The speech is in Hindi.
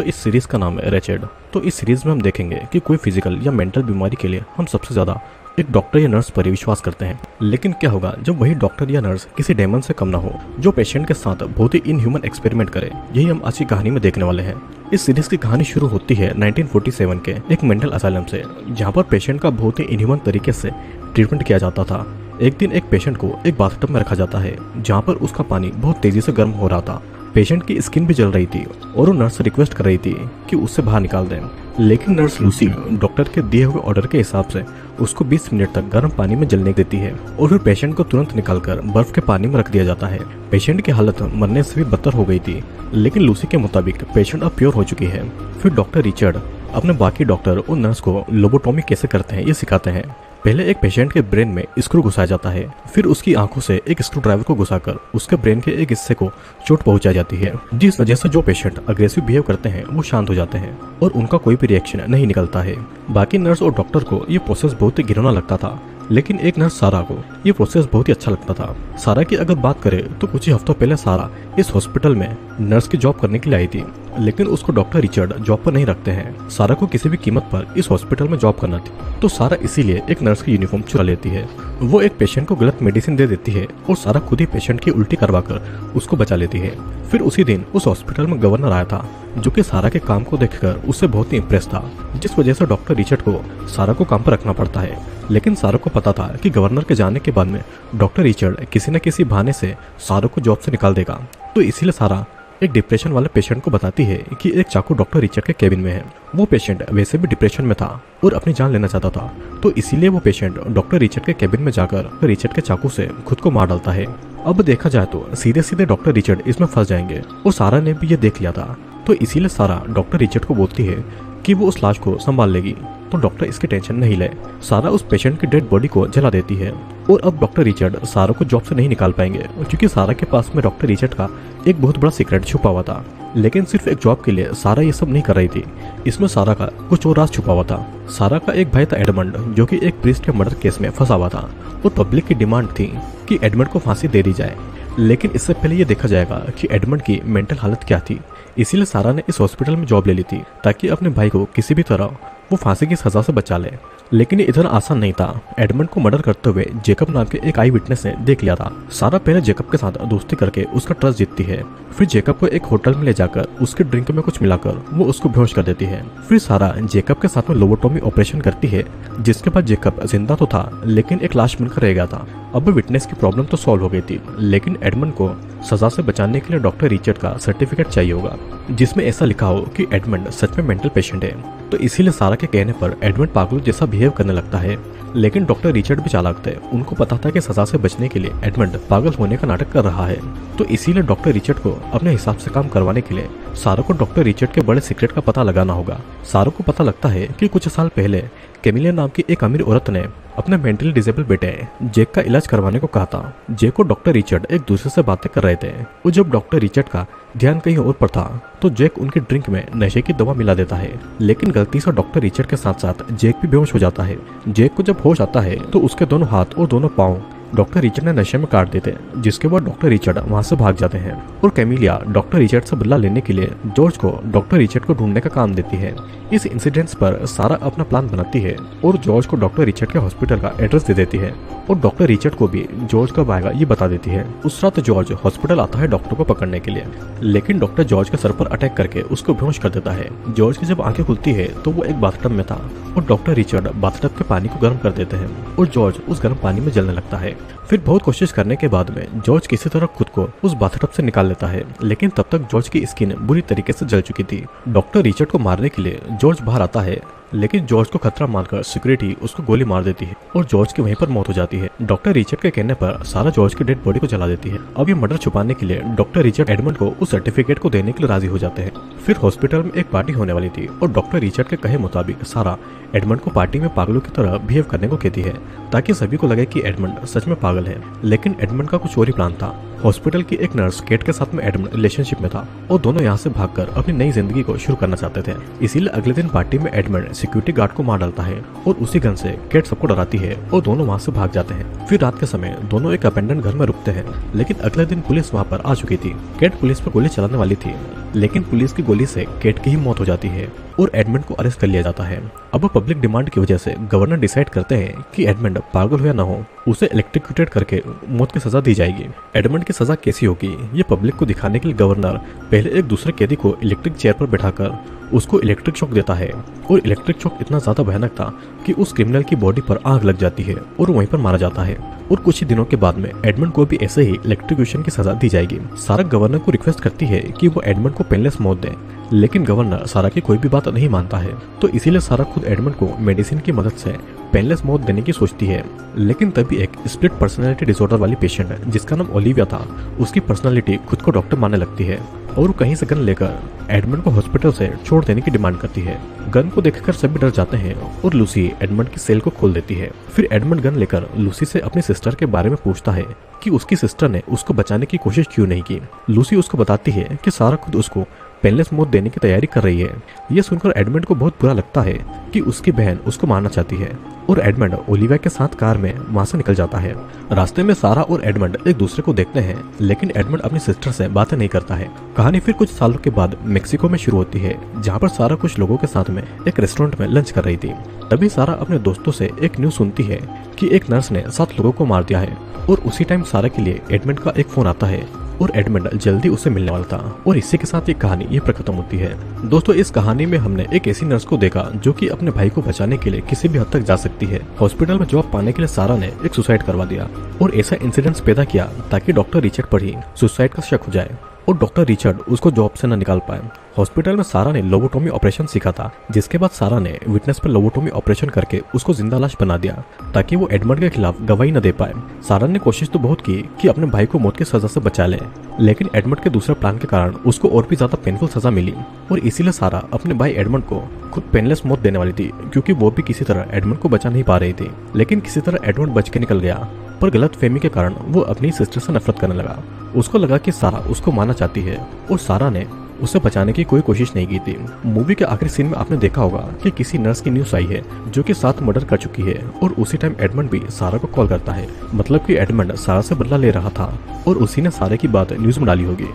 तो इस सीरीज का नाम है रेचेड। तो इस सीरीज में हम देखेंगे कि कोई फिजिकल या मेंटल बीमारी के लिए हम सबसे ज्यादा एक डॉक्टर या नर्स पर ही विश्वास करते हैं, लेकिन क्या होगा जब वही डॉक्टर या नर्स किसी डेमन से कम ना हो जो पेशेंट के साथ बहुत ही इनह्यूमन एक्सपेरिमेंट करे। यही हम आज की कहानी में देखने वाले हैं। इस सीरीज की कहानी शुरू होती है 1947 के एक मेंटल असाइलम से, जहाँ पर पेशेंट का बहुत ही इनह्यूमन तरीके से ट्रीटमेंट किया जाता था। एक दिन एक पेशेंट को एक बाथटब में रखा जाता है जहाँ पर उसका पानी बहुत तेजी से गर्म हो रहा था। पेशेंट की स्किन भी जल रही थी और वो नर्स रिक्वेस्ट कर रही थी कि उससे बाहर निकाल दें, लेकिन नर्स लूसी डॉक्टर के दिए हुए ऑर्डर के हिसाब से उसको 20 मिनट तक गर्म पानी में जलने देती है और फिर पेशेंट को तुरंत निकालकर बर्फ के पानी में रख दिया जाता है। पेशेंट की हालत मरने से भी बदतर हो गई थी, लेकिन लूसी के मुताबिक पेशेंट अब प्योर हो चुकी है। फिर डॉक्टर रिचर्ड अपने बाकी डॉक्टर और नर्स को लोबोटॉमी कैसे करते हैं ये सिखाते हैं। पहले एक पेशेंट के ब्रेन में स्क्रू घुसाया जाता है, फिर उसकी आंखों से एक स्क्रू ड्राइवर को घुसाकर उसके ब्रेन के एक हिस्से को चोट पहुंचाई जाती है, जिस वजह से जो पेशेंट अग्रेसिव बिहेव करते हैं वो शांत हो जाते हैं और उनका कोई भी रिएक्शन नहीं निकलता है। बाकी नर्स और डॉक्टर को ये प्रोसेस बहुत ही घिनौना लगता था, लेकिन एक नर्स सारा को ये प्रोसेस बहुत ही अच्छा लगता था। सारा की अगर बात करें तो कुछ ही हफ्तों पहले सारा इस हॉस्पिटल में नर्स की जॉब करने के लिए आई थी, लेकिन उसको डॉक्टर रिचर्ड जॉब पर नहीं रखते हैं। सारा को किसी भी कीमत पर इस हॉस्पिटल में जॉब करना थी, तो सारा इसीलिए एक नर्स की यूनिफॉर्म चुरा लेती है। वो एक पेशेंट को गलत मेडिसिन दे देती है और सारा खुद ही पेशेंट की उल्टी करवाकर उसको बचा लेती है। फिर उसी दिन उस हॉस्पिटल में गवर्नर आया था, जो कि सारा के काम को देखकर उससे बहुत ही इम्प्रेस था, जिस वजह से डॉक्टर रिचर्ड को सारा को काम पर रखना पड़ता है। लेकिन सारा को पता था कि गवर्नर के जाने के बाद में डॉक्टर रिचर्ड किसी न किसी बहाने से सारा को जॉब से निकाल देगा, तो इसीलिए सारा एक डिप्रेशन वाले पेशेंट को बताती है कि एक चाकू डॉक्टर रिचर्ड के केबिन में है। वो पेशेंट वैसे भी डिप्रेशन में था और अपनी जान लेना चाहता था, तो इसीलिए वो पेशेंट डॉक्टर रिचर्ड के केबिन में जाकर रिचर्ड के चाकू से खुद को मार डालता है। अब देखा जाए तो सीधे सीधे डॉक्टर रिचर्ड इसमें फंस जाएंगे और सारा ने भी ये देख लिया था, तो इसीलिए सारा डॉक्टर रिचर्ड को बोलती है कि वो उस लाश को संभाल लेगी, तो डॉक्टर इसकी टेंशन नहीं ले। सारा उस पेशेंट की डेड बॉडी को जला देती है और अब डॉक्टर रिचर्ड सारा को जॉब से नहीं निकाल पाएंगे, क्योंकि सारा के पास में डॉक्टर रिचर्ड का एक बहुत बड़ा सीक्रेट छुपा हुआ था। लेकिन सिर्फ एक जॉब के लिए सारा ये सब नहीं कर रही थी, इसमें सारा का कुछ और राज छुपा हुआ था। सारा का एक भाई था एडमंड, जो कि एक प्रीस्ट के मर्डर केस में फंसा हुआ था और पब्लिक की डिमांड थी कि एडमंड को फांसी दे दी जाए, लेकिन इससे पहले ये देखा जाएगा कि एडमंड की मेंटल हालत क्या थी। इसीलिए सारा ने इस हॉस्पिटल में जॉब ले ली थी ताकि अपने भाई को किसी भी तरह वो फांसी की सजा से बचा ले, लेकिन ये इतना आसान नहीं था। एडमंड को मर्डर करते हुए जेकब नाम के एक आई विटनेस ने देख लिया था। सारा पहले जेकब के साथ दोस्ती करके उसका ट्रस्ट जीतती है, फिर जेकब को एक होटल में ले जाकर उसके ड्रिंक में कुछ मिलाकर वो उसको बेहोश कर देती है। फिर सारा जेकब के साथ में लोबोटॉमी ऑपरेशन करती है, जिसके बाद जेकब जिंदा तो था लेकिन एक लाश बनकर रह गया था। अब विटनेस की प्रॉब्लम तो सॉल्व हो गई थी, लेकिन एडमंड को सजा से बचाने के लिए डॉक्टर रिचर्ड का सर्टिफिकेट चाहिए होगा, जिसमें ऐसा लिखा हो कि एडमंड सच में मेंटल पेशेंट है। तो इसीलिए सारा के कहने पर एडमंड पागलों जैसा बिहेव करने लगता है, लेकिन डॉक्टर रिचर्ड भी चालाक थे। उनको पता था कि सजा से बचने के लिए एडमंड पागल होने का नाटक कर रहा है, तो इसीलिए डॉक्टर रिचर्ड को अपने हिसाब से काम करवाने के लिए सारा को डॉक्टर रिचर्ड के बड़े सीक्रेट का पता लगाना होगा। सारा को पता लगता है कि कुछ साल पहले कैमिलिया नाम की एक अमीर औरत ने अपने मेंटली डिसेबल बेटे जेक का इलाज करवाने को कहा था। जेक और डॉक्टर रिचर्ड एक दूसरे से बातें कर रहे थे और जब डॉक्टर रिचर्ड का ध्यान कहीं और पर था तो जेक उनकी ड्रिंक में नशे की दवा मिला देता है, लेकिन गलती से डॉक्टर रिचर्ड के साथ साथ जेक भी बेहोश हो जाता है। जेक को जब होश आता है तो उसके दोनों हाथ और दोनों पाँव डॉक्टर रिचर्ड ने नशे में काट देते, जिसके बाद डॉक्टर रिचर्ड वहां से भाग जाते हैं और कैमिलिया डॉक्टर रिचर्ड से बदला लेने के लिए जॉर्ज को डॉक्टर रिचर्ड को ढूंढने का काम देती है। इस इंसिडेंट्स पर सारा अपना प्लान बनाती है और जॉर्ज को डॉक्टर रिचर्ड के हॉस्पिटल का एड्रेस दे देती है और डॉक्टर रिचर्ड को भी जॉर्ज कब आएगा ये बता देती है। उस रात जॉर्ज हॉस्पिटल आता है डॉक्टर को पकड़ने के लिए, लेकिन डॉक्टर जॉर्ज के सर पर अटैक करके उसको बेहोश कर देता है। जॉर्ज की जब आंखें खुलती है तो वो एक बाथटब में था और डॉक्टर रिचर्ड बाथटब के पानी को गर्म कर देते हैं और जॉर्ज उस गर्म पानी में जलने लगता है। फिर बहुत कोशिश करने के बाद में जॉर्ज किसी तरह खुद को उस बाथटब से निकाल लेता है, लेकिन तब तक जॉर्ज की स्किन बुरी तरीके से जल चुकी थी। डॉक्टर रिचर्ड को मारने के लिए जॉर्ज बाहर आता है, लेकिन जॉर्ज को खतरा मानकर सिक्योरिटी उसको गोली मार देती है और जॉर्ज की वहीं पर मौत हो जाती है। डॉक्टर रिचर्ड के कहने पर सारा जॉर्ज की डेड बॉडी को जला देती है। अब ये मर्डर छुपाने के लिए डॉक्टर रिचर्ड एडमंड को उस सर्टिफिकेट को देने के लिए राजी हो जाते हैं। फिर हॉस्पिटल में एक पार्टी होने वाली थी और डॉक्टर रिचर्ड के कहे मुताबिक सारा एडमंड को पार्टी में पागलों की तरह बिहेव करने को कहती है ताकि सभी को लगे कि एडमंड सच में पागल है, लेकिन एडमंड का कुछ और ही प्लान था। हॉस्पिटल की एक नर्स केट के साथ में एडमंड रिलेशनशिप में था और दोनों यहाँ से भागकर अपनी नई जिंदगी को शुरू करना चाहते थे। इसीलिए अगले दिन पार्टी में एडमंड सिक्योरिटी गार्ड को मार डालता है और उसी गन से केट सबको डराती है और दोनों वहाँ से भाग जाते हैं। फिर रात के समय दोनों एक अबेंडन घर में रुकते हैं, लेकिन अगले दिन पुलिस वहाँ पर आ चुकी थी। केट पुलिस पर गोली चलाने वाली थी, लेकिन पुलिस की गोली से केट की ही मौत हो जाती है और एडमंड को अरेस्ट कर लिया जाता है। अब पब्लिक डिमांड की वजह से गवर्नर डिसाइड करते हैं कि एडमंड पागल हो या न हो, उसे इलेक्ट्रिक्यूटेड करके मौत की सजा दी जाएगी। एडमंड की सजा कैसी होगी ये पब्लिक को दिखाने के लिए गवर्नर पहले एक दूसरे कैदी को इलेक्ट्रिक चेयर पर बैठाकर उसको इलेक्ट्रिक शॉक देता है और इलेक्ट्रिक शॉक इतना ज्यादा भयानक था कि उस क्रिमिनल की बॉडी पर आग लग जाती है और वहीं पर मारा जाता है। और कुछ ही दिनों के बाद में एडमंड को भी ऐसे ही इलेक्ट्रिक्यूशन की सजा दी जाएगी। सारा गवर्नर को रिक्वेस्ट करती है कि वो एडमंड को पेनलेस मौत दे, लेकिन गवर्नर सारा की कोई भी बात नहीं मानता है। तो इसीलिए सारा खुद एडमंड को मेडिसिन की मदद से पेनलेस मौत देने की सोचती है। लेकिन तभी एक स्प्लिट पर्सनालिटी डिसऑर्डर वाली पेशेंट जिसका नाम ओलिविया था, उसकी पर्सनालिटी खुद को डॉक्टर मानने लगती है और वो कहीं से गन लेकर एडमंड को हॉस्पिटल से छोड़ देने की डिमांड करती है। गन को देखकर सभी डर जाते हैं और लूसी एडमंड की सेल को खोल देती है। फिर एडमंड गन लेकर लूसी से अपनी सिस्टर के बारे में पूछता है कि उसकी सिस्टर ने उसको बचाने की कोशिश क्यों नहीं की। लूसी उसको बताती है कि सारा खुद उसको पेनलेस मौत देने की तैयारी कर रही है। यह सुनकर एडमंड को बहुत बुरा लगता है कि उसकी बहन उसको मारना चाहती है और एडमंड ओलिविया के साथ कार में वहां से निकल जाता है। रास्ते में सारा और एडमंड एक दूसरे को देखते हैं, लेकिन एडमंड अपनी सिस्टर से बातें नहीं करता है। कहानी फिर कुछ सालों के बाद मेक्सिको में शुरू होती है, जहाँ पर सारा कुछ लोगों के साथ में एक रेस्टोरेंट में लंच कर रही थी। तभी सारा अपने दोस्तों से एक न्यूज सुनती है कि एक नर्स ने 7 लोगों को मार दिया है और उसी टाइम सारा के लिए एडमंड का एक फोन आता है और एडमंड जल्दी उससे मिलने वाला था। और इसी के साथ ये कहानी ये पर खत्म होती है। दोस्तों, इस कहानी में हमने एक ऐसी नर्स को देखा जो कि अपने भाई को बचाने के लिए किसी भी हद तक जा सकती है। हॉस्पिटल में जॉब पाने के लिए सारा ने एक सुसाइड करवा दिया और ऐसा इंसिडेंट्स पैदा किया ताकि डॉक्टर रिचर्ड पर ही सुसाइड का शक हो जाए और डॉक्टर रिचर्ड उसको जॉब से न निकाल पाए। हॉस्पिटल में सारा ने लोबोटोमी ऑपरेशन सीखा था, जिसके बाद सारा ने विटनेस पर लोबोटोमी ऑपरेशन करके उसको जिंदा लाश बना दिया ताकि वो एडमंड के खिलाफ गवाही न दे पाए। सारा ने कोशिश तो बहुत की कि अपने भाई को मौत की सजा से बचा ले, लेकिन एडमंड के दूसरे प्लान के कारण उसको और भी ज्यादा पेनफुल सजा मिली और इसीलिए सारा अपने भाई एडमंड को खुद पेनलेस मौत देने वाली थी, क्योंकि वो भी किसी तरह एडमंड को बचा नहीं पा रही थी। लेकिन किसी तरह एडमंड बच के निकल गया, पर गलत फहमी के कारण वो अपनी सिस्टर से नफरत करने लगा। उसको लगा कि सारा उसको मारना चाहती है और सारा ने उसे बचाने की कोई कोशिश नहीं की थी। मूवी के आखिरी सीन में आपने देखा होगा कि किसी नर्स की न्यूज़ आई है जो कि 7 मर्डर कर चुकी है और उसी टाइम एडमंड भी सारा को कॉल करता है। मतलब कि एडमंड सारा से बदला ले रहा था और उसी ने सारे की बात न्यूज़ में डाली होगी।